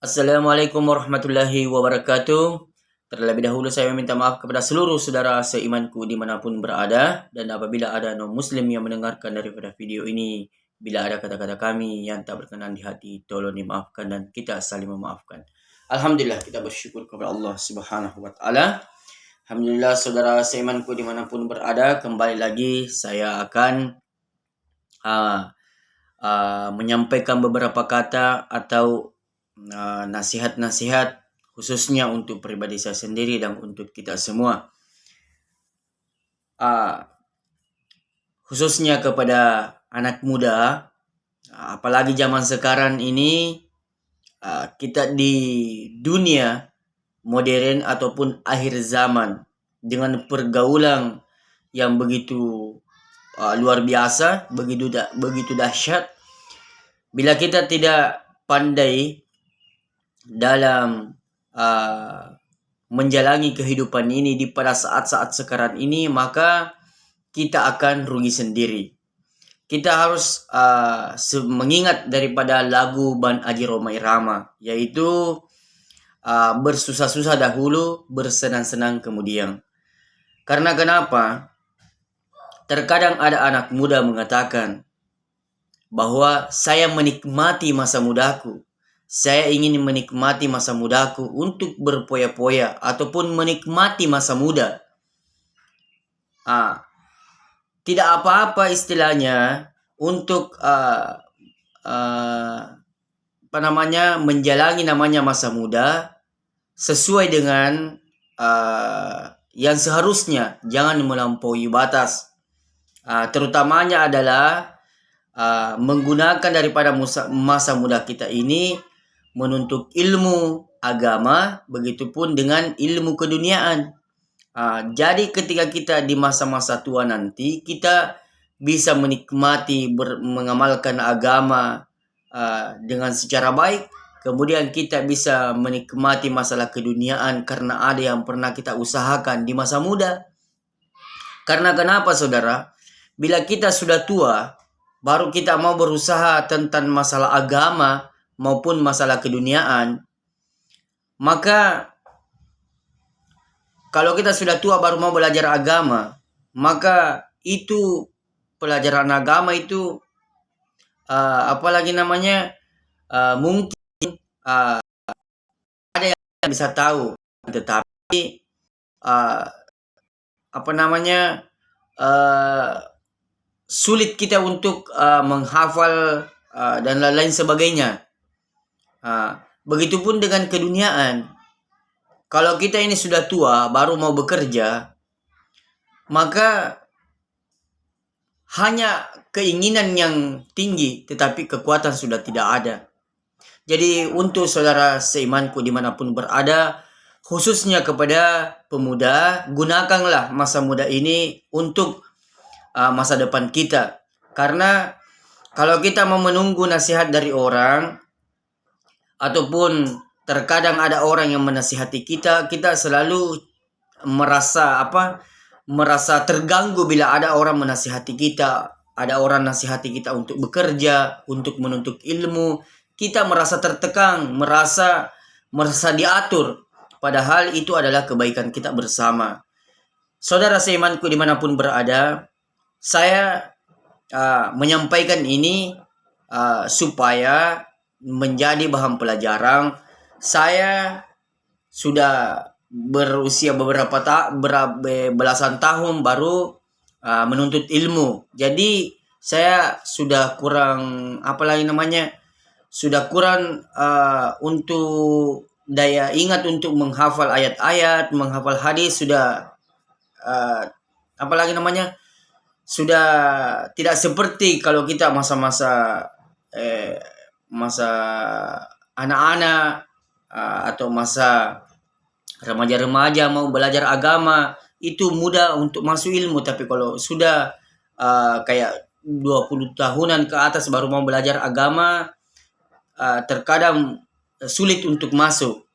Assalamualaikum warahmatullahi wabarakatuh. Terlebih dahulu saya meminta maaf kepada seluruh saudara seimanku dimanapun berada. Dan apabila ada non-muslim yang mendengarkan daripada video ini, bila ada kata-kata kami yang tak berkenan di hati, tolong dimaafkan dan kita saling memaafkan. Alhamdulillah, kita bersyukur kepada Allah Subhanahu wa Ta'ala. Alhamdulillah, saudara seimanku dimanapun berada, kembali lagi saya akan menyampaikan beberapa kata atau nasihat-nasihat khususnya untuk pribadi saya sendiri dan untuk kita semua, khususnya kepada anak muda, apalagi zaman sekarang ini. Kita di dunia modern ataupun akhir zaman dengan pergaulan yang begitu luar biasa, begitu dahsyat. Bila kita tidak pandai dalam menjalani kehidupan ini pada saat-saat sekarang ini, maka kita akan rugi sendiri. Kita harus mengingat daripada lagu Ban Haji Rhoma Irama, yaitu bersusah-susah dahulu, bersenang-senang kemudian. Karena kenapa? Terkadang ada anak muda mengatakan bahwa saya menikmati masa mudaku. Saya ingin menikmati masa mudaku untuk berpoya-poya ataupun menikmati masa muda. Tidak apa-apa istilahnya untuk menjalani namanya masa muda sesuai dengan yang seharusnya, jangan melampaui batas. Terutamanya adalah menggunakan daripada masa muda kita ini menuntut ilmu agama, begitupun dengan ilmu keduniaan. Jadi ketika kita di masa-masa tua nanti, kita bisa menikmati mengamalkan agama dengan secara baik. Kemudian kita bisa menikmati masalah keduniaan karena ada yang pernah kita usahakan di masa muda. Karena kenapa saudara? Bila kita sudah tua, baru kita mau berusaha tentang masalah agama maupun masalah keduniaan, maka kalau kita sudah tua baru mau belajar agama, maka itu pelajaran agama itu mungkin ada yang bisa tahu, tetapi sulit kita untuk menghafal dan lain-lain sebagainya. Begitupun dengan keduniaan. Kalau kita ini sudah tua, baru mau bekerja, maka hanya keinginan yang tinggi, tetapi kekuatan sudah tidak ada. Jadi untuk saudara seimanku dimanapun berada, khususnya kepada pemuda, gunakanlah masa muda ini untuk masa depan kita. Karena kalau kita mau menunggu nasihat dari orang, ataupun terkadang ada orang yang menasihati kita, kita selalu merasa terganggu bila ada orang menasihati kita, ada orang nasihati kita untuk bekerja, untuk menuntut ilmu. Kita merasa tertekan, merasa diatur, padahal itu adalah kebaikan kita bersama. Saudara seimanku dimanapun berada, saya menyampaikan ini supaya menjadi bahan pelajaran. Saya sudah berusia belasan tahun baru menuntut ilmu. Jadi saya sudah kurang untuk daya ingat untuk menghafal ayat-ayat, menghafal hadis, sudah sudah tidak seperti kalau kita masa anak-anak atau masa remaja-remaja mau belajar agama, itu mudah untuk masuk ilmu. Tapi kalau sudah kayak 20 tahunan ke atas baru mau belajar agama, terkadang sulit untuk masuk.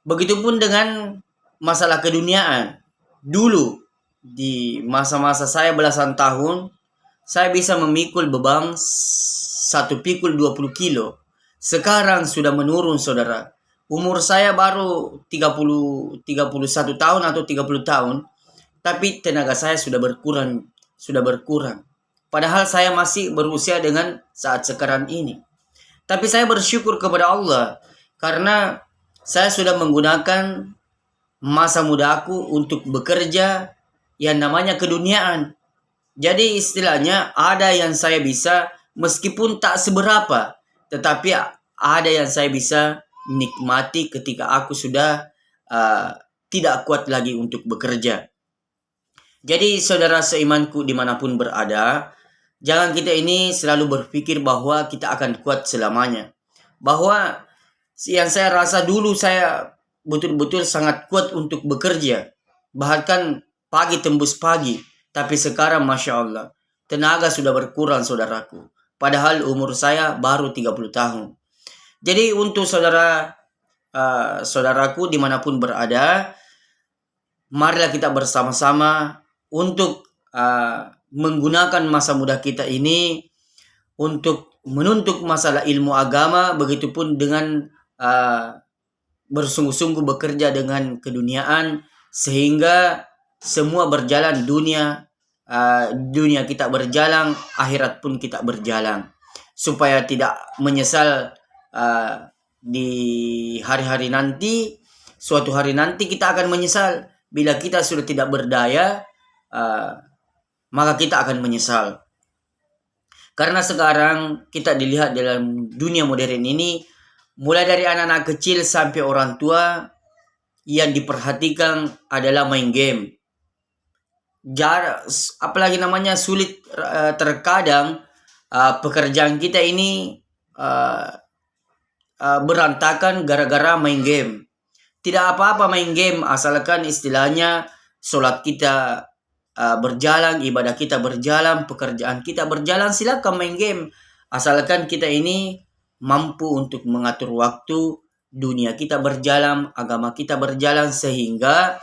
Begitupun dengan masalah keduniaan. Dulu di masa-masa saya belasan tahun, saya bisa memikul beban 1 pikul 20 kilo. Sekarang sudah menurun, saudara. Umur saya baru 31 tahun atau 30 tahun, tapi tenaga saya sudah berkurang. Padahal saya masih berusia dengan saat sekarang ini. Tapi saya bersyukur kepada Allah karena saya sudah menggunakan masa muda aku untuk bekerja yang namanya keduniaan. Jadi istilahnya ada yang saya bisa meskipun tak seberapa, tetapi ada yang saya bisa nikmati ketika aku sudah tidak kuat lagi untuk bekerja. Jadi saudara seimanku dimanapun berada, jangan kita ini selalu berpikir bahwa kita akan kuat selamanya. Bahwa yang saya rasa dulu saya betul-betul sangat kuat untuk bekerja. Bahkan pagi tembus pagi. Tapi sekarang Masya Allah, tenaga sudah berkurang saudaraku. Padahal umur saya baru 30 tahun. Jadi untuk saudaraku dimanapun berada, marilah kita bersama-sama untuk menggunakan masa muda kita ini untuk menuntut masalah ilmu agama, begitupun dengan bersungguh-sungguh bekerja dengan keduniaan, sehingga semua berjalan, dunia kita berjalan, akhirat pun kita berjalan, supaya tidak menyesal di hari-hari nanti. Suatu hari nanti kita akan menyesal bila kita sudah tidak berdaya, maka kita akan menyesal. Karena sekarang kita dilihat dalam dunia modern ini, mulai dari anak-anak kecil sampai orang tua, yang diperhatikan adalah main game. Apalagi namanya sulit, terkadang pekerjaan kita ini berantakan gara-gara main game. Tidak apa-apa main game, asalkan istilahnya sholat kita berjalan, ibadah kita berjalan, pekerjaan kita berjalan, silakan main game. Asalkan kita ini mampu untuk mengatur waktu, dunia kita berjalan, agama kita berjalan, sehingga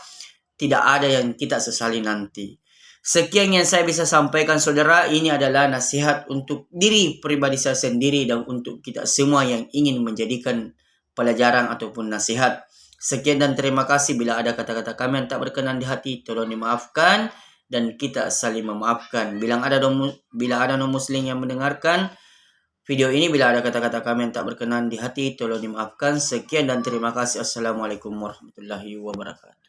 tidak ada yang kita sesali nanti. Sekian yang saya bisa sampaikan saudara. Ini adalah nasihat untuk diri pribadi saya sendiri dan untuk kita semua yang ingin menjadikan pelajaran ataupun nasihat. Sekian dan terima kasih. Bila ada kata-kata kami yang tak berkenan di hati, tolong dimaafkan dan kita saling memaafkan. Bila ada non-muslim yang mendengarkan video ini, bila ada kata-kata kami yang tak berkenan di hati, tolong dimaafkan. Sekian dan terima kasih. Assalamualaikum warahmatullahi wabarakatuh.